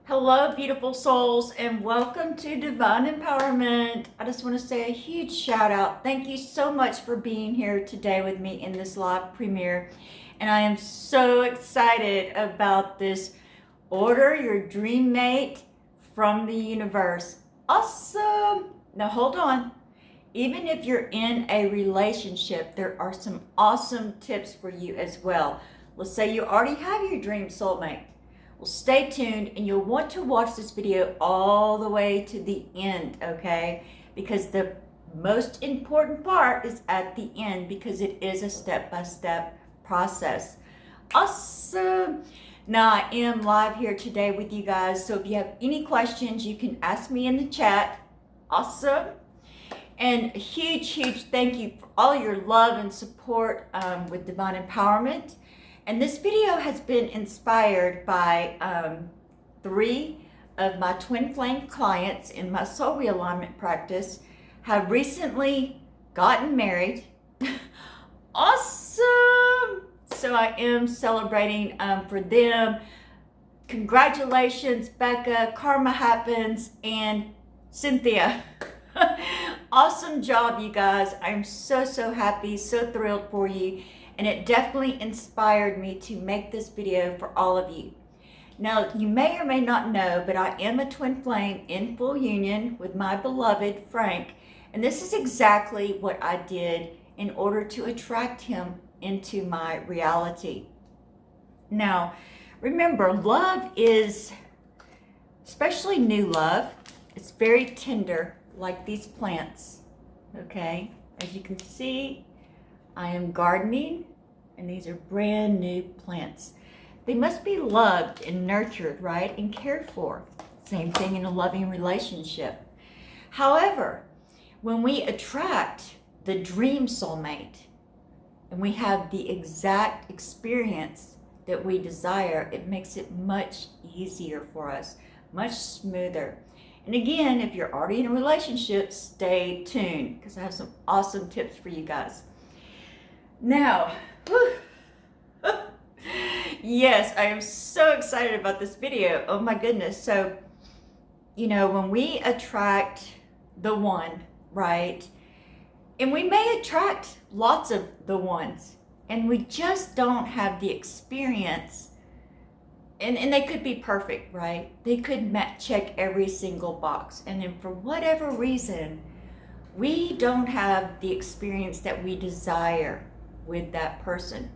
Hello, beautiful souls, and welcome to Divine Empowerment. I just want to say a huge shout out. Thank you so much for being here today with me in this live premiere. And I am so excited about this Order Your Dream Mate from the universe. Awesome. Now, hold on. Even if you're in a relationship, there are some awesome tips for you as well. Let's say you already have your dream soulmate. Well, stay tuned and you'll want to watch this video all the way to the end, okay? Because the most important part is at the end because it is a step-by-step process. Awesome. Now, I am live here today with you guys, so if you have any questions, you can ask me in the chat. Awesome. And a huge thank you for all your love and support with Divine Empowerment. And this video has been inspired by 3 of my twin flame clients in my soul realignment practice have recently gotten married. Awesome! So I am celebrating for them. Congratulations, Becca, Karma Happens, and Cynthia. Awesome job, you guys. I'm so happy, so thrilled for you. And it definitely inspired me to make this video for all of you. Now, you may or may not know, but I am a twin flame in full union with my beloved Frank. And this is exactly what I did in order to attract him into my reality. Now, remember, love is, especially new love, it's very tender, like these plants, okay? As you can see, I am gardening, and these are brand new plants. They must be loved and nurtured, right, and cared for. Same thing in a loving relationship. However, when we attract the dream soulmate, and we have the exact experience that we desire, it makes it much easier for us, much smoother. And again, if you're already in a relationship, stay tuned, because I have some awesome tips for you guys. Now, yes, I am so excited about this video. Oh my goodness. So, you know, when we attract the one, right? And we may attract lots of the ones, and we just don't have the experience. And they could be perfect, right? They could check every single box. And then for whatever reason, we don't have the experience that we desire with that person.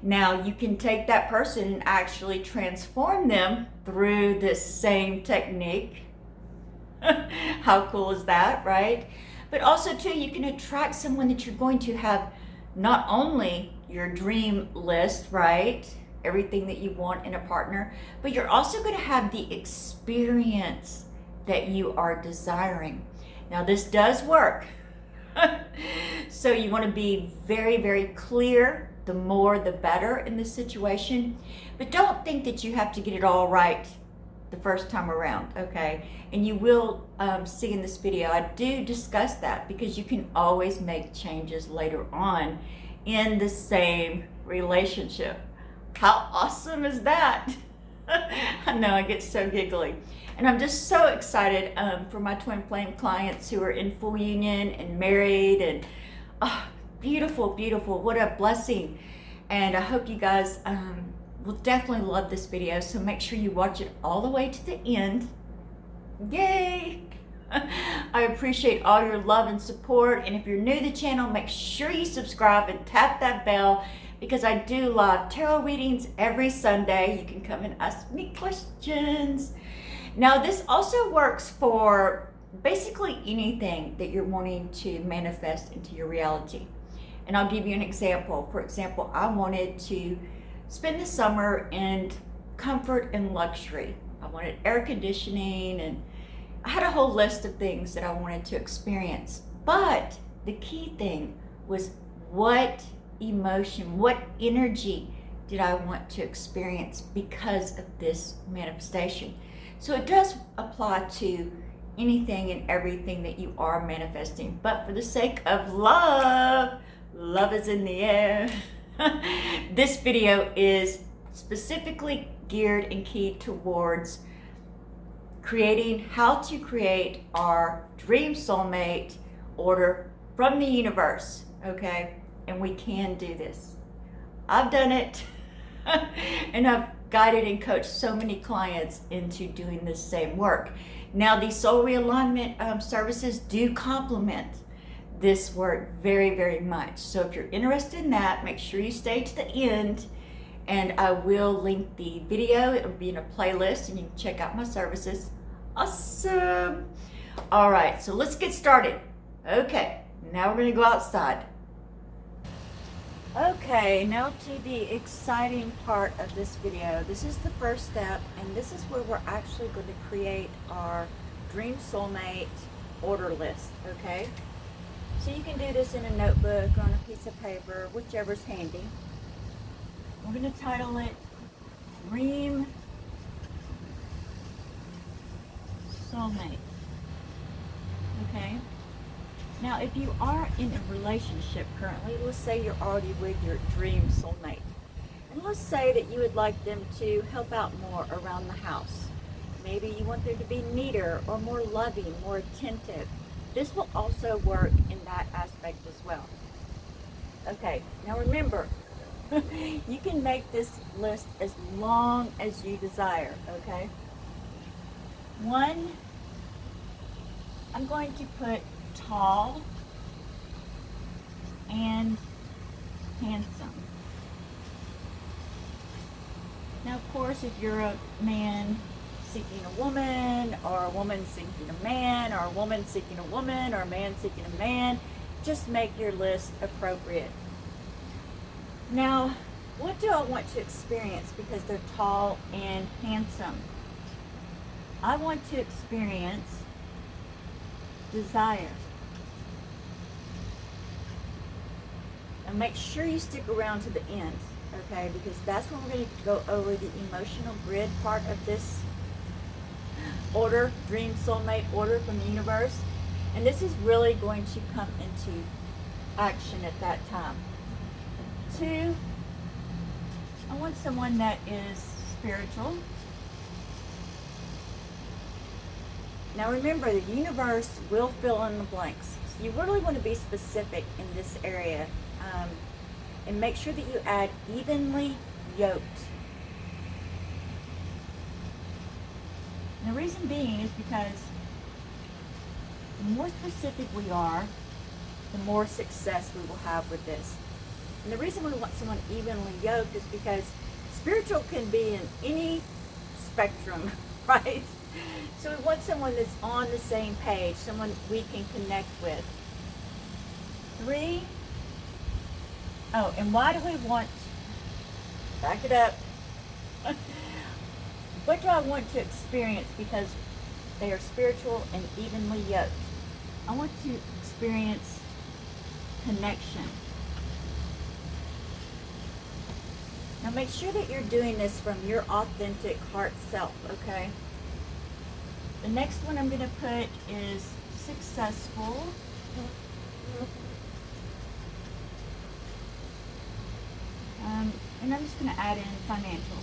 Now, you can take that person and actually transform them through this same technique. How cool is that, right? But also, too, you can attract someone that you're going to have not only your dream list, right? Everything that you want in a partner, but you're also going to have the experience that you are desiring. Now, this does work. So you want to be very clear. The more, the better in this situation. But don't think that you have to get it all right the first time around, okay? And you will see in this video, I do discuss that because you can always make changes later on in the same relationship. How awesome is that? I know, I get so giggly. And I'm just so excited for my twin flame clients who are in full union and married, and beautiful. What a blessing. And I hope you guys will definitely love this video. So make sure you watch it all the way to the end. Yay! I appreciate all your love and support. And if you're new to the channel, make sure you subscribe and tap that bell, because I do live tarot readings every Sunday. You can come and ask me questions. Now, this also works for basically anything that you're wanting to manifest into your reality. And I'll give you an example. For example, I wanted to spend the summer in comfort and luxury. I wanted air conditioning, and I had a whole list of things that I wanted to experience. But the key thing was, what emotion, what energy did I want to experience because of this manifestation? So it does apply to anything and everything that you are manifesting. But for the sake of love, love is in the air. This video is specifically geared and keyed towards creating how to create our dream soulmate order from the universe, okay? And we can do this. I've done it and I've guided and coached so many clients into doing this same work. Now, these soul realignment services do complement this work very, very much. So if you're interested in that, make sure you stay to the end, and I will link the video. It will be in a playlist and you can check out my services. Awesome. All right, so let's get started. Okay, now we're gonna go outside. Okay, now to the exciting part of this video. This is the first step, and this is where we're actually going to create our dream soulmate order list, okay? So you can do this in a notebook or on a piece of paper, whichever's handy. We're going to title it Dream Soulmate, okay? Now, if you are in a relationship currently, let's say you're already with your dream soulmate, and let's say that you would like them to help out more around the house. Maybe you want them to be neater or more loving, more attentive. This will also work in that aspect as well. Okay, now remember, you can make this list as long as you desire, okay? 1, I'm going to put tall and handsome. Now, of course, if you're a man seeking a woman, or a woman seeking a man, or a woman seeking a woman, or a man seeking a man, just make your list appropriate. Now, what do I want to experience because they're tall and handsome? I want to experience desire. And make sure you stick around to the end, okay? Because that's when we're going to go over the emotional grid part of this order, dream soulmate order from the universe. And this is really going to come into action at that time. 2, I want someone that is spiritual. Now remember, the universe will fill in the blanks. So you really want to be specific in this area, and make sure that you add evenly yoked. And the reason being is because the more specific we are, the more success we will have with this. And the reason we want someone evenly yoked is because spiritual can be in any spectrum, right? So we want someone that's on the same page, someone we can connect with. 3, oh, and why do we want, back it up, what do I want to experience because they are spiritual and evenly yoked? I want to experience connection. Now make sure that you're doing this from your authentic heart self, okay? The next one I'm going to put is successful. And I'm just going to add in financial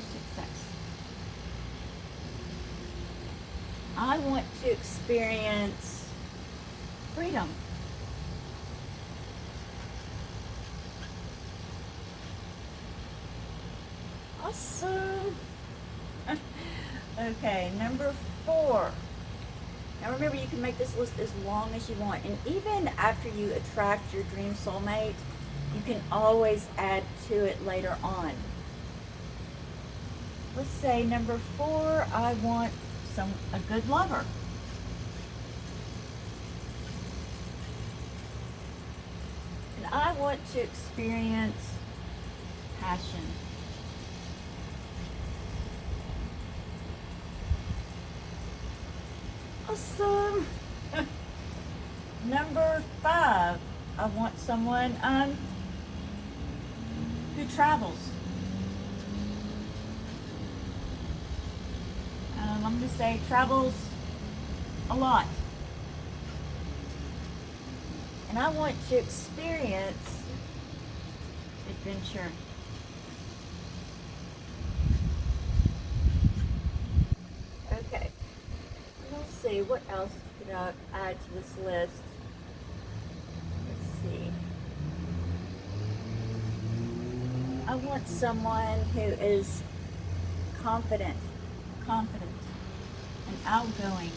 success. I want to experience freedom. Awesome. Okay, number 4. Now remember, you can make this list as long as you want, and even after you attract your dream soulmate, you can always add to it later on. Let's say number 4, I want a good lover. And I want to experience passion. Awesome. Number 5, I want someone who travels. I'm going to say travels a lot. And I want to experience adventure. see, what else could I add to this list? Let's see. I want someone who is confident, and outgoing.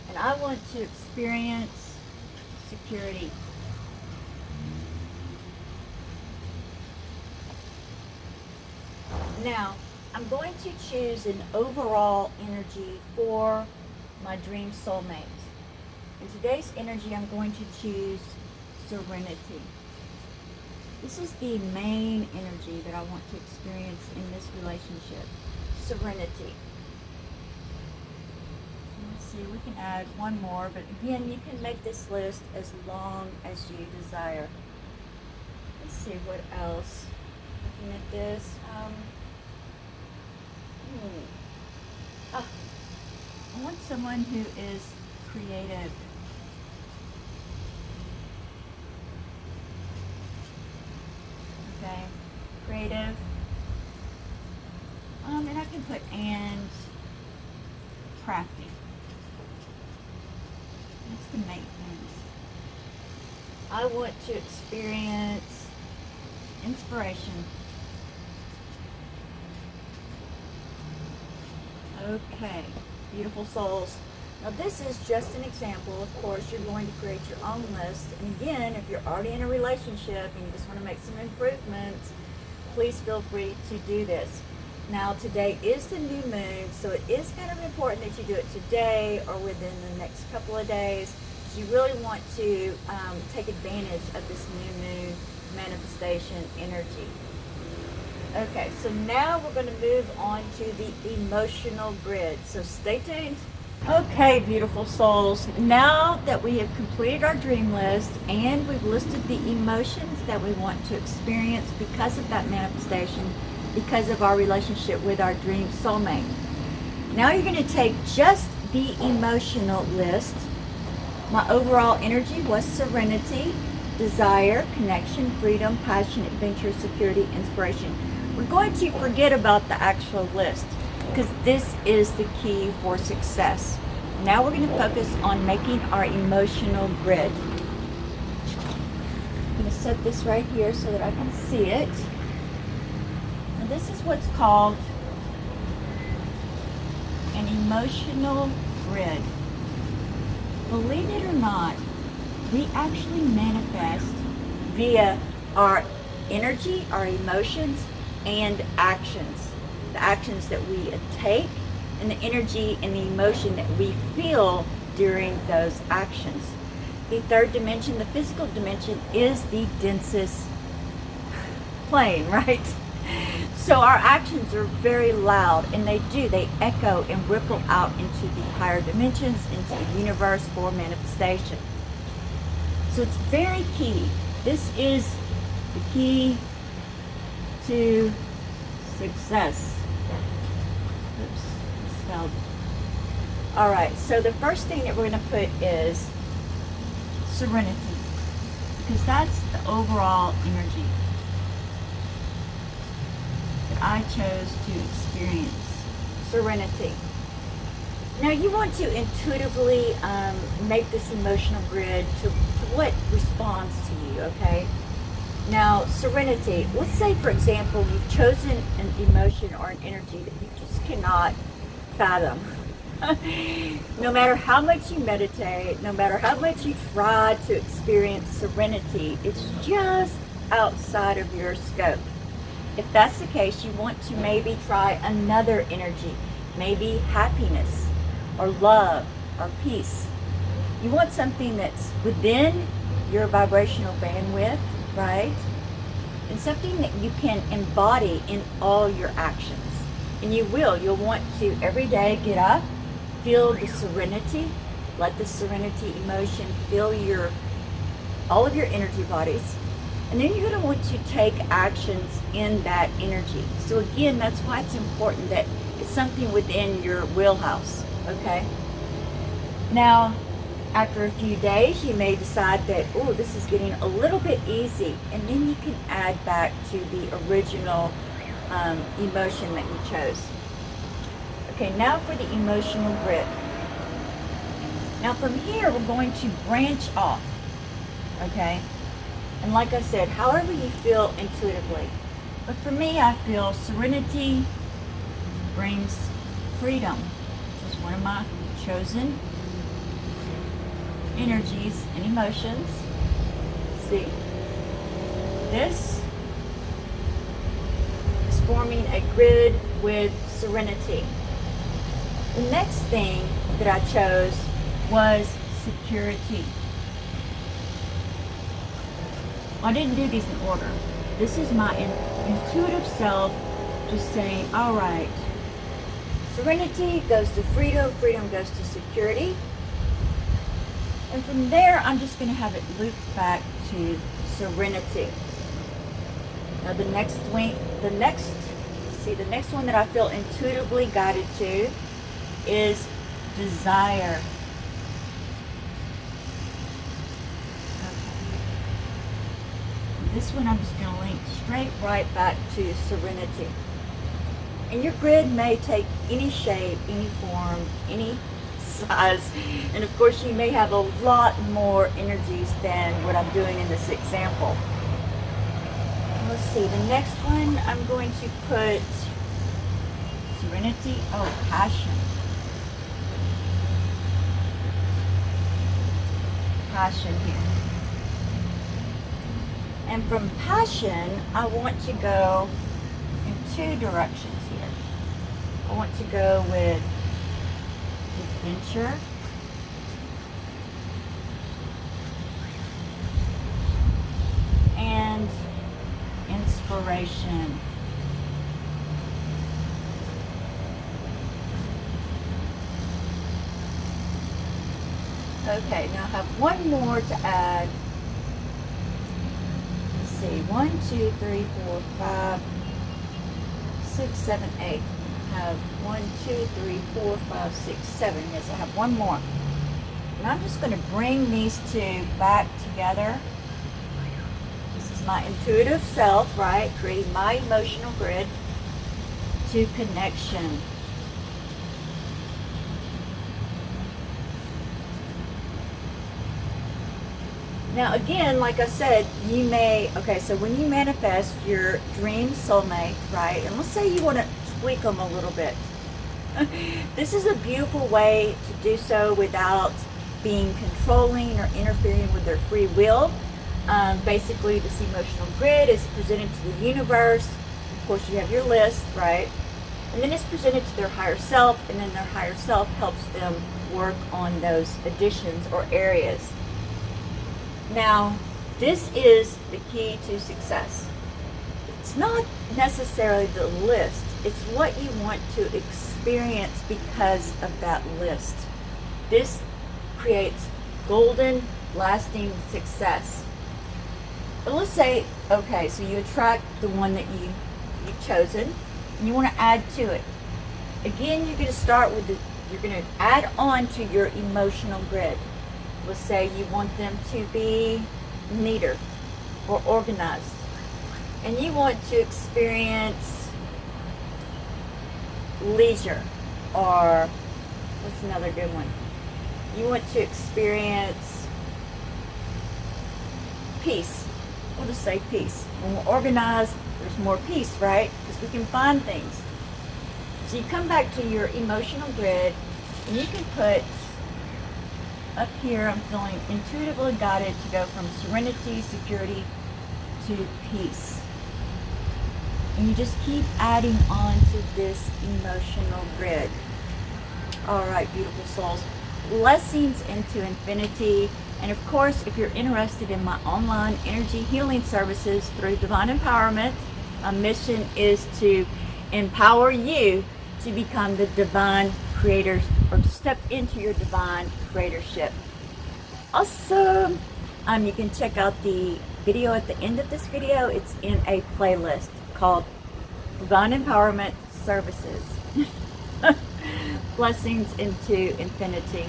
And I want to experience security. Now, I'm going to choose an overall energy for my dream soulmate. In today's energy, I'm going to choose serenity. This is the main energy that I want to experience in this relationship. Serenity. Let's see, we can add one more, but again, you can make this list as long as you desire. Let's see what else. Looking at this. I want someone who is creative. Okay, creative. And I can put and crafty. That's the main things. I want to experience inspiration. Okay, beautiful souls. Now this is just an example. Of course, you're going to create your own list. And again, if you're already in a relationship and you just want to make some improvements, please feel free to do this. Now today is the new moon, so it is kind of important that you do it today or within the next couple of days. You really want to take advantage of this new moon manifestation energy. Okay, so now we're going to move on to the emotional grid. So stay tuned. Okay, beautiful souls. Now that we have completed our dream list and we've listed the emotions that we want to experience because of that manifestation, because of our relationship with our dream soulmate. Now you're going to take just the emotional list. My overall energy was serenity, desire, connection, freedom, passion, adventure, security, inspiration. We're going to forget about the actual list because this is the key for success. Now we're going to focus on making our emotional grid. I'm going to set this right here so that I can see it. Now this is what's called an emotional grid. Believe it or not, we actually manifest via our energy, our emotions, and actions. The actions that we take and the energy and the emotion that we feel during those actions. The third dimension, the physical dimension, is the densest plane, right? So our actions are very loud, and they echo and ripple out into the higher dimensions, into the universe for manifestation. So it's very key. This is the key to success. Oops, spelled. All right, so the first thing that we're going to put is serenity, because that's the overall energy that I chose to experience. Serenity. Now you want to intuitively make this emotional grid to what responds to you, okay? Now, serenity, let's say, for example, you've chosen an emotion or an energy that you just cannot fathom. No matter how much you meditate, no matter how much you try to experience serenity, it's just outside of your scope. If that's the case, you want to maybe try another energy, maybe happiness or love or peace. You want something that's within your vibrational bandwidth, right? And something that you can embody in all your actions. And you'll want to every day get up, feel the serenity, let the serenity emotion fill all of your energy bodies. And then you're going to want to take actions in that energy. So again, that's why it's important that it's something within your wheelhouse, okay? Now, After a few days, you may decide that, oh, this is getting a little bit easy, and then you can add back to the original emotion that you chose. Okay, now for the emotional grid. Now from here, we're going to branch off, okay? And like I said, however you feel intuitively. But for me, I feel serenity brings freedom. This is one of my chosen energies and emotions. See, this is forming a grid with serenity. The next thing that I chose was security. I didn't do these in order. This is my intuitive self just saying, all right, serenity goes to freedom, freedom goes to security. And from there, I'm just going to have it loop back to serenity. Now the next one that I feel intuitively guided to is desire. This one I'm just going to link straight right back to serenity. And your grid may take any shape, any form, any size. And of course you may have a lot more energies than what I'm doing in this example. Let's see, the next one I'm going to put serenity, passion. Passion here. And from passion, I want to go in two directions here. I want to go with adventure and inspiration. Okay, now I have one more to add. Let's see, 1, 2, 3, 4, 5, 6, 7, 8. I have 1, 2, 3, 4, 5, 6, 7. Yes, I have one more. And I'm just going to bring these two back together. This is my intuitive self, right? Creating my emotional grid to connection. Now again, like I said, you may, so when you manifest your dream soulmate, right, and let's say you want to tweak them a little bit. This is a beautiful way to do so without being controlling or interfering with their free will. Basically, this emotional grid is presented to the universe. Of course, you have your list, right? And then it's presented to their higher self, and then their higher self helps them work on those additions or areas. Now, this is the key to success. It's not necessarily the list. It's what you want to experience because of that list. This creates golden, lasting success. But let's say, so you attract the one that you've chosen, and you want to add to it. Again, you're going to start with you're going to add on to your emotional grid. Let's say you want them to be neater or organized, and you want to experience leisure, or what's another good one? You want to experience peace. We'll just say peace. When we're organized, there's more peace, right? Because we can find things. So you come back to your emotional grid, and you can put up here, I'm feeling intuitively guided to go from serenity, security to peace. And you just keep adding on to this emotional grid. All right, beautiful souls. Blessings into infinity. And of course, if you're interested in my online energy healing services through Divine Empowerment, my mission is to empower you to become the divine creators, or to step into your divine creatorship. Awesome! You can check out the video at the end of this video. It's in a playlist called Divine Empowerment Services. Blessings into infinity.